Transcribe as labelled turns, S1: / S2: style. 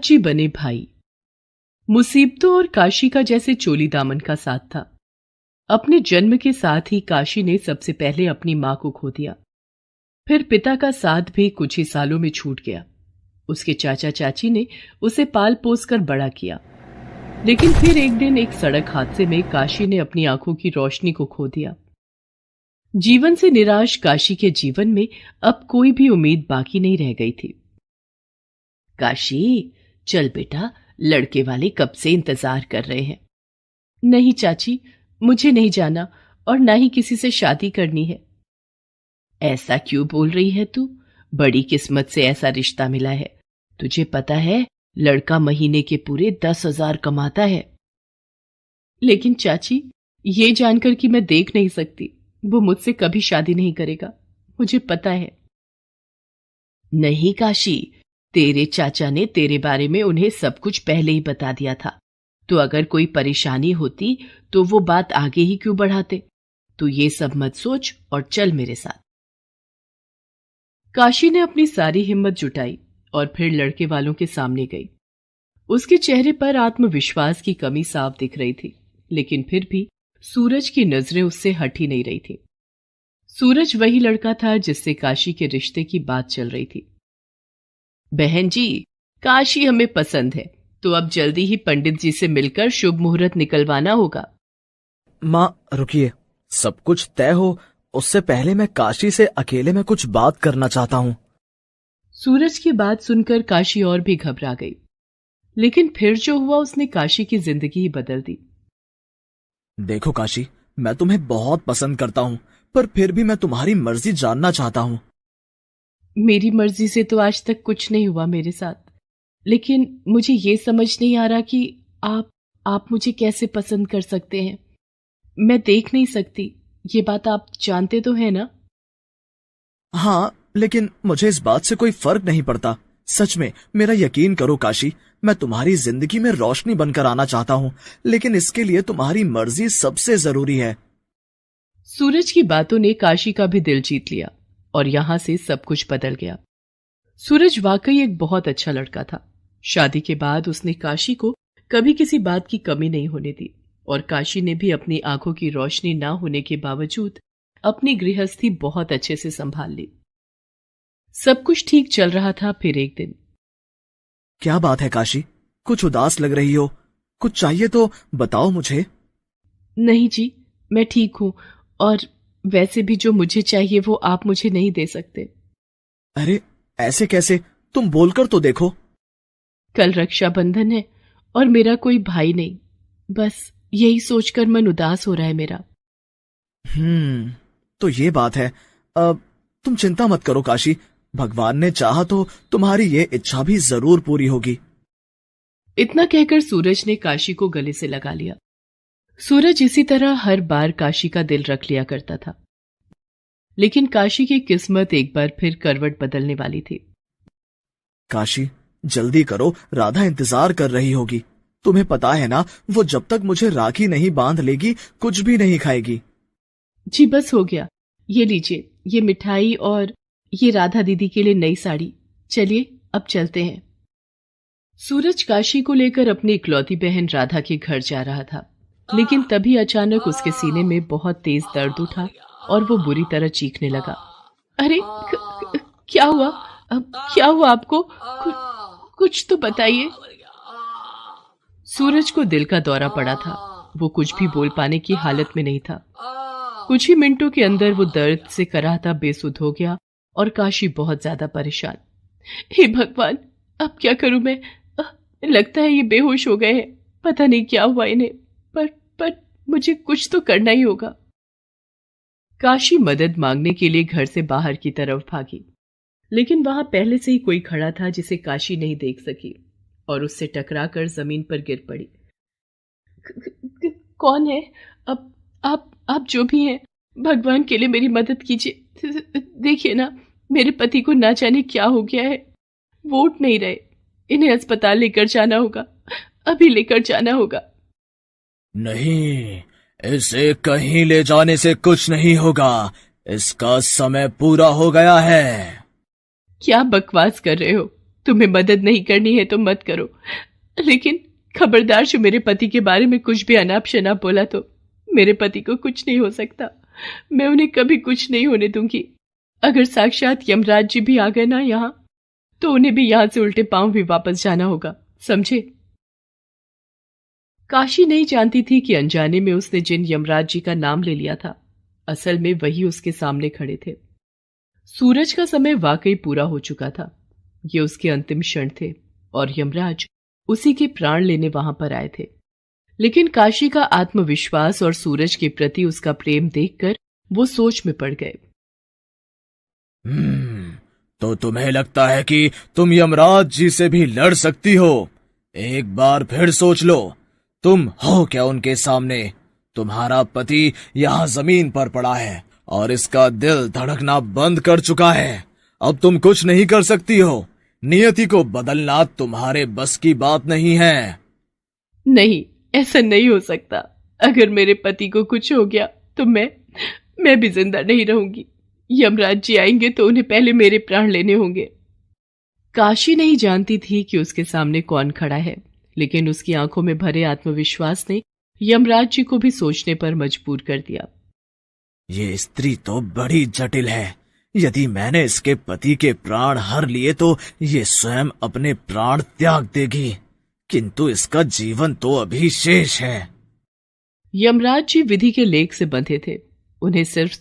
S1: जी बने भाई। मुसीबतों और काशी का जैसे चोली दामन का साथ था। अपने जन्म के साथ ही काशी ने सबसे पहले अपनी मां को खो दिया। फिर पिता का साथ भी कुछ ही सालों में छूट गया। उसके चाचा चाची ने उसे पाल पोस कर बड़ा किया। लेकिन फिर एक दिन एक सड़क हादसे में काशी ने अपनी आंखों की रोशनी को खो दिया। जीवन से निराश काशी के जीवन में अब कोई भी उम्मीद बाकी नहीं रह गई थी। काशी, चल बेटा, लड़के वाले कब से इंतजार कर रहे हैं। नहीं चाची, मुझे नहीं जाना और ना ही किसी से शादी करनी है। ऐसा क्यों बोल रही है तू? बड़ी किस्मत से ऐसा रिश्ता मिला है। तुझे पता है, लड़का महीने के पूरे 10,000 कमाता है। लेकिन चाची, ये जानकर कि मैं देख नहीं सकती, वो मुझसे कभी शादी नहीं करेगा, मुझे पता है। नहीं काशी, तेरे चाचा ने तेरे बारे में उन्हें सब कुछ पहले ही बता दिया था। तो अगर कोई परेशानी होती तो वो बात आगे ही क्यों बढ़ाते। तू ये सब मत सोच और चल मेरे साथ। काशी ने अपनी सारी हिम्मत जुटाई और फिर लड़के वालों के सामने गई। उसके चेहरे पर आत्मविश्वास की कमी साफ दिख रही थी, लेकिन फिर भी सूरज की नजरें उससे हट ही नहीं रही थी। सूरज वही लड़का था जिससे काशी के रिश्ते की बात चल रही थी। बहन जी, काशी हमें पसंद है, तो अब जल्दी ही पंडित जी से मिलकर शुभ मुहूर्त निकलवाना होगा।
S2: माँ रुकिए, सब कुछ तय हो उससे पहले मैं काशी से अकेले में कुछ बात करना चाहता हूँ।
S1: सूरज की बात सुनकर काशी और भी घबरा गई, लेकिन फिर जो हुआ उसने काशी की जिंदगी ही बदल दी।
S2: देखो काशी, मैं तुम्हें बहुत पसंद करता हूँ, पर फिर भी मैं तुम्हारी मर्जी जानना चाहता हूँ।
S1: मेरी मर्जी से तो आज तक कुछ नहीं हुआ मेरे साथ, लेकिन मुझे ये समझ नहीं आ रहा कि आप मुझे कैसे पसंद कर सकते हैं। मैं देख नहीं सकती, ये बात आप जानते तो है ना?
S2: हाँ, लेकिन मुझे इस बात से कोई फर्क नहीं पड़ता। सच में, मेरा यकीन करो काशी, मैं तुम्हारी जिंदगी में रोशनी बनकर आना चाहता हूँ, लेकिन इसके लिए तुम्हारी मर्जी सबसे जरूरी है।
S1: सूरज की बातों ने काशी का भी दिल जीत लिया और यहां से सब कुछ बदल गया। सूरज वाकई एक बहुत अच्छा लड़का था। शादी के बाद उसने काशी को कभी किसी बात की कमी नहीं होने दी और काशी ने भी अपनी आंखों की रोशनी ना होने के बावजूद अपनी गृहस्थी बहुत अच्छे से संभाल ली। सब कुछ ठीक चल रहा था। फिर एक दिन।
S2: क्या बात है काशी, कुछ उदास लग रही हो? कुछ चाहिए तो बताओ मुझे।
S1: नहीं जी, मैं ठीक हूं, और वैसे भी जो मुझे चाहिए वो आप मुझे नहीं दे सकते।
S2: अरे ऐसे कैसे, तुम बोलकर तो देखो।
S1: कल रक्षाबंधन है और मेरा कोई भाई नहीं, बस यही सोचकर मन उदास हो रहा है मेरा।
S2: तो ये बात है। अब तुम चिंता मत करो काशी, भगवान ने चाहा तो तुम्हारी ये इच्छा भी जरूर पूरी होगी।
S1: इतना कहकर सूरज ने काशी को गले से लगा लिया। सूरज इसी तरह हर बार काशी का दिल रख लिया करता था, लेकिन काशी की किस्मत एक बार फिर करवट बदलने वाली थी।
S2: काशी, जल्दी करो, राधा इंतजार कर रही होगी। तुम्हें पता है ना, वो जब तक मुझे राखी नहीं बांध लेगी कुछ भी नहीं खाएगी।
S1: जी बस हो गया, ये लीजिए, ये मिठाई और ये राधा दीदी के लिए नई साड़ी। चलिए अब चलते हैं। सूरज काशी को लेकर अपनी इकलौती बहन राधा के घर जा रहा था, लेकिन तभी अचानक उसके सीने में बहुत तेज दर्द उठा और वो बुरी तरह चीखने लगा। अरे क्या हुआ? अब क्या हुआ आपको? कुछ तो बताइए। सूरज को दिल का दौरा पड़ा था। वो कुछ भी बोल पाने की हालत में नहीं था। कुछ ही मिनटों के अंदर वो दर्द से कराहता बेसुध हो गया और काशी बहुत ज्यादा परेशान। हे भगवान, अब क्या करूं मैं? लगता है ये बेहोश हो गए हैं। पता नहीं क्या हुआ इन्हें, पर मुझे कुछ तो करना ही होगा। काशी मदद मांगने के लिए घर से बाहर की तरफ भागी, लेकिन वहां पहले से ही कोई खड़ा था जिसे काशी नहीं देख सकी और उससे टकराकर जमीन पर गिर पड़ी। कौन है? अब आप जो भी हैं, भगवान के लिए मेरी मदद कीजिए। देखिए ना, मेरे पति को ना जाने क्या हो गया है, वो उठ नहीं रहे। इन्हें अस्पताल लेकर जाना होगा, अभी लेकर जाना होगा।
S2: नहीं, इसे कहीं ले जाने से कुछ नहीं होगा, इसका समय पूरा हो गया है।
S1: क्या बकवास कर रहे हो? तुम्हें मदद नहीं करनी है तो मत करो, लेकिन खबरदार जो मेरे पति के बारे में कुछ भी अनाप शनाप बोला तो मेरे पति को कुछ नहीं हो सकता। मैं उन्हें कभी कुछ नहीं होने दूंगी। अगर साक्षात यमराज जी भी आ गए ना यहाँ, तो उन्हें भी यहां से उल्टे पांव भी वापस जाना होगा, समझे? काशी नहीं जानती थी कि अनजाने में उसने जिन यमराज जी का नाम ले लिया था, असल में वही उसके सामने खड़े थे। सूरज का समय वाकई पूरा हो चुका था। ये उसके अंतिम क्षण थे और यमराज उसी के प्राण लेने वहां पर आए थे। लेकिन काशी का आत्मविश्वास और सूरज के प्रति उसका प्रेम देखकर वो सोच में पड़ गए।
S2: तो तुम्हें लगता है कि तुम यमराज जी से भी लड़ सकती हो? एक बार फिर सोच लो, तुम हो क्या उनके सामने? तुम्हारा पति यहाँ जमीन पर पड़ा है और इसका दिल धड़कना बंद कर चुका है। अब तुम कुछ नहीं कर सकती हो। नियति को बदलना तुम्हारे बस की बात नहीं है।
S1: नहीं, ऐसा नहीं हो सकता। अगर मेरे पति को कुछ हो गया तो मैं भी जिंदा नहीं रहूंगी। यमराज जी आएंगे तो उन्हें पहले मेरे प्राण लेने होंगे। काशी नहीं जानती थी कि उसके सामने कौन खड़ा है, लेकिन उसकी आंखों में भरे आत्मविश्वास ने यमराज जी को भी सोचने पर मजबूर कर दिया।
S2: ये स्त्री तो बड़ी जटिल है। यदि मैंने इसके पति के प्राण हर लिए तो ये स्वयं अपने प्राण त्याग देगी, किंतु इसका जीवन तो अभी शेष है।
S1: यमराज जी विधि के लेख से बंधे थे। उन्हें सिर्फ